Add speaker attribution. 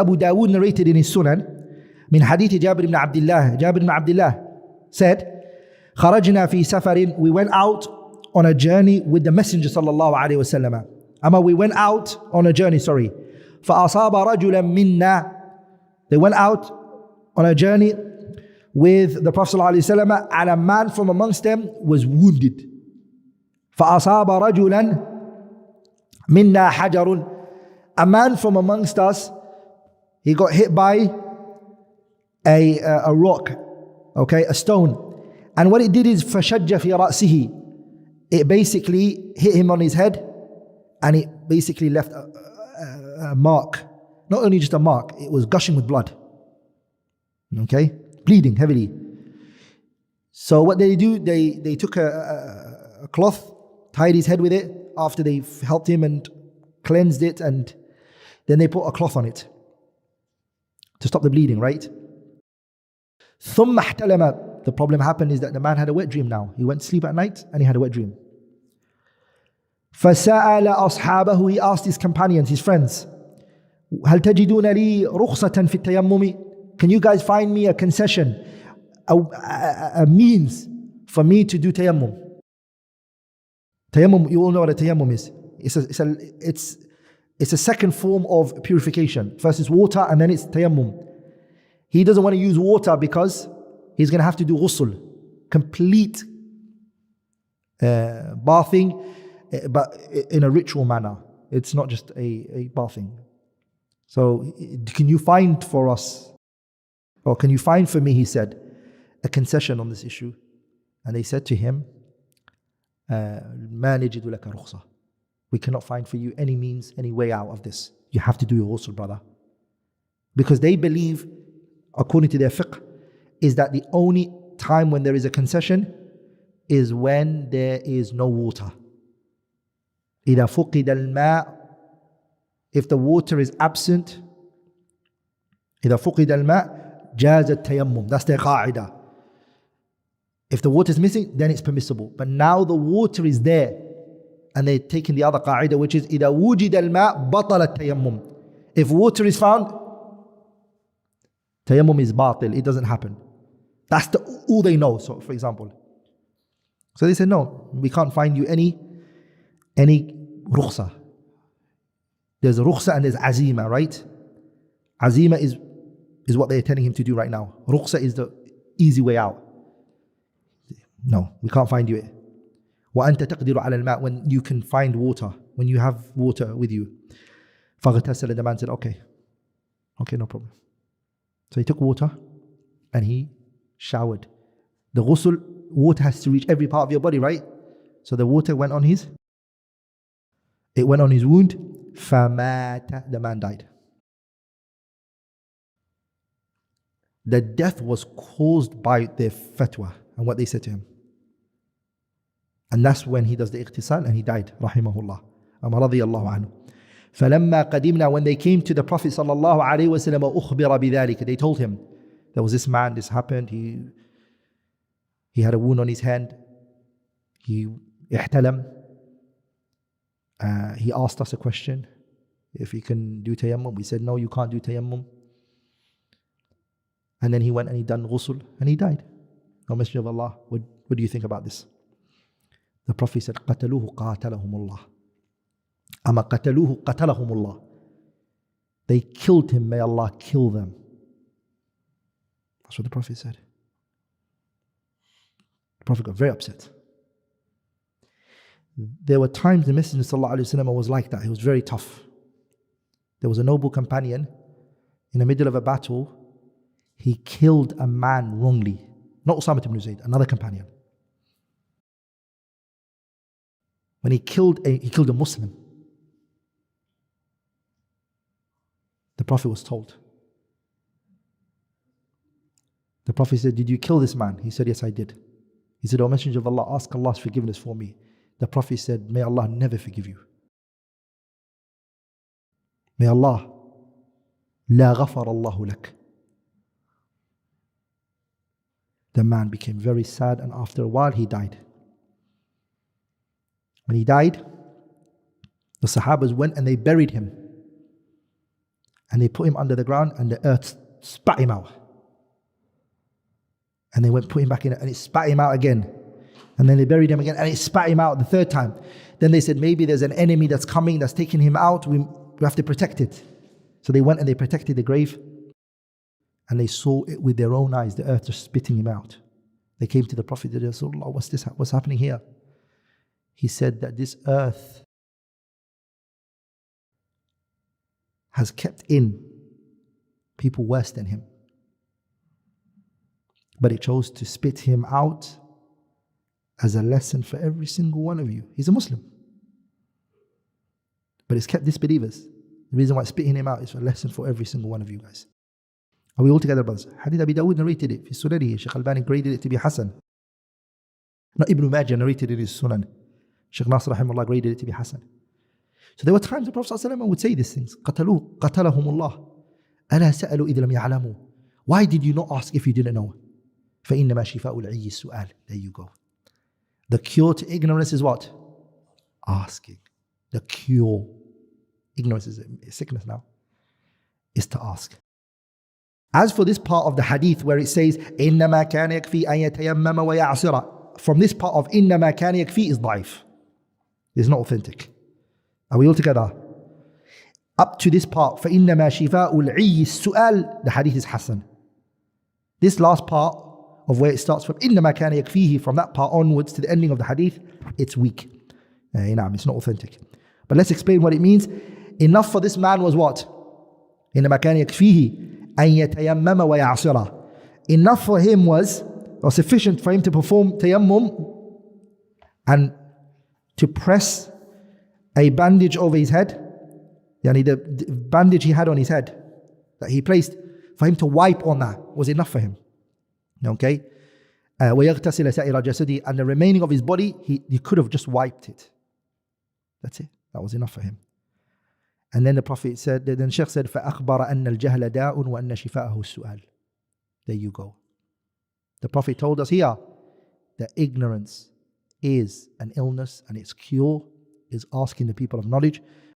Speaker 1: Abu Dawood narrated in his Sunan, min hadith Jabir ibn Abdullah. Jabir ibn Abdullah said, خرجنا في سفر, we went out on a journey with the Messenger sallallahu alaihi wasallam. We went out on a journey, sorry. فأصاب رجلا منا. They went out on a journey with the Prophet sallallahu alaihi wasallam, and a man from amongst them was wounded. فأصاب رجلا منا حجر. A man from amongst us, he got hit by a rock, okay, a stone. And what it did is فَشَجَّ فِي رَأْسِهِ. It basically hit him on his head, and it basically left a mark. Not only just a mark, it was gushing with blood. Okay, bleeding heavily. So what they do, they took a cloth, tied his head with it after they helped him and cleansed it, and then they put a cloth on it to stop the bleeding, right? ثُمَّ احْتَلَمَ. The problem happened is that the man had a wet dream now. He went to sleep at night and he had a wet dream. فَسَأَلَ أَصْحَابَهُ. He asked his companions, his friends, هَلْ تَجِدُونَ لِي رُخْصَةً فِي التَّيَمُّمِ. Can you guys find me a concession, a means for me to do tayammum? Tayammum, you all know what a tayammum is. It's a second form of purification. First it's water and then it's tayammum. He doesn't want to use water because he's going to have to do ghusl, complete bathing, but in a ritual manner. It's not just a bathing. So can you find for us, or can you find for me, he said, a concession on this issue? And they said to him, مَا نَجِدُ لَكَ رُخْصَةً. We cannot find for you any means, any way out of this. You have to do your ghusl, brother. Because they believe, according to their fiqh, is that the only time when there is a concession is when there is no water. إِذَا فُقِدَ الْمَاءُ. If the water is absent, إِذَا فُقِدَ الْمَاءُ جَازَ التَّيَمُّمُ. That's their qa'idah. If the water is missing, then it's permissible. But now the water is there, and they're taking the other qa'idah, which is إِذَا وُجِدَ الْمَاءُ بَطَلَ التَّيَمُّمُ. If water is found, tayammum is batil, it doesn't happen. That's all they know, so for example. So they said, no, we can't find you any rukhsa. There's a rukhsa and there's azima, right? Azima is what they're telling him to do right now. Rukhsa is the easy way out. No, we can't find you it. وَأَنْتَ تَقْدِرُ عَلَى الْمَاءِ. When you can find water, when you have water with you. فَغْتَسَلَ. The man said, okay, no problem. So he took water and he showered. The ghusl, water has to reach every part of your body, right? So the water went on his wound. فَمَاتَ. The man died. The death was caused by their fatwa and what they said to him. And that's when he does the iqtisal and he died, rahimahullah. Radiyallahu anhu. فَلَمَّا قَدِمْنَا. When they came to the Prophet sallallahu alaihi wasallam, أُخْبِرَ بِذَلِكَ. They told him, there was this man, this happened, he had a wound on his hand, he ihtalam. He asked us a question, if he can do tayammum. We said, no, you can't do tayammum. And then he went and he done ghusl and he died. O Messenger of Allah, what do you think about this? The Prophet said, قَتَلُوهُ قَاتَلَهُمُ اللَّهُ. أَمَا قَتَلُوهُ قَتَلَهُمُ اللَّهُ. They killed him, may Allah kill them. That's what the Prophet said. The Prophet got very upset. There were times the Messenger ﷺ was like that. He was very tough. There was a noble companion in the middle of a battle. He killed a man wrongly. Not Usama ibn Zayd, another companion. When he killed a Muslim, the Prophet was told. The Prophet said, did you kill this man? He said, yes, I did. He said, O Messenger of Allah, ask Allah's forgiveness for me. The Prophet said, may Allah never forgive you. May Allah, la ghafar Allahu lak. The man became very sad, and after a while he died. When he died, the Sahabas went and they buried him. And they put him under the ground and the earth spat him out. And they put him back in it and it spat him out again. And then they buried him again and it spat him out the third time. Then they said, maybe there's an enemy that's coming, that's taking him out. We have to protect it. So they went and they protected the grave. And they saw it with their own eyes, the earth just spitting him out. They came to the Prophet, Rasulullah, what's this? What's happening here? He said that this earth has kept in people worse than him. But it chose to spit him out as a lesson for every single one of you. He's a Muslim. But it's kept disbelievers. The reason why it's spitting him out is a lesson for every single one of you guys. Are we all together, brothers? Hadith Abi Dawood narrated it. Fi Sunanihi, Shaykh Albani graded it to be Hassan. Not Ibn Majah narrated it in his Sunan. Shaykh Nasr rahimahullah graded it to be Hassan. So there were times the Prophet ﷺ would say these things. قَتَلَهُمُ اللَّهُ أَلَا سَأَلُوا إِذْ لَمْ يَعْلَمُوا. Why did you not ask if you didn't know? فَإِنَّمَا شِفَاءُ الْعِيِّ السُّؤَالِ. There you go. The cure to ignorance is what? Asking. The cure. Ignorance is a sickness now. Is to ask. As for this part of the hadith where it says, إِنَّمَا كَانَ يَكْفِي أَن يَتَيَمَّمَ وَيَعْصِرَ. From this part of إِنَّمَا كَانَ يَكْفِي is ضعيف. It's not authentic. Are we all together? Up to this part, فَإِنَّمَا شِفَاءُ الْعِيِّ السُّؤَالِ, the hadith is Hassan. This last part of where it starts from إِنَّمَا كَانَ يَكْفِيهِ, from that part onwards to the ending of the hadith, it's weak. It's not authentic. But let's explain what it means. Enough for this man was what? إِنَّمَا كَانَ يَكْفِيهِ أَن يَتَيَمَّمَ وَيَعْصِرَ. Enough for him was, or sufficient for him to perform tayammum and to press a bandage over his head. Yani the bandage he had on his head that he placed, for him to wipe on that was enough for him. Okay? وَيَغْتَسِلَ سَائِرَ جَسَدِهِ. And the remaining of his body, he could have just wiped it. That's it. That was enough for him. And then the Prophet said, then Shaykh said, فَأَخْبَرَ أَنَّ الْجَهْلَ دَاءٌ وَأَنَّ شِفَاءَهُ السُّؤَالِ. There you go. The Prophet told us here that ignorance is an illness and its cure is asking the people of knowledge.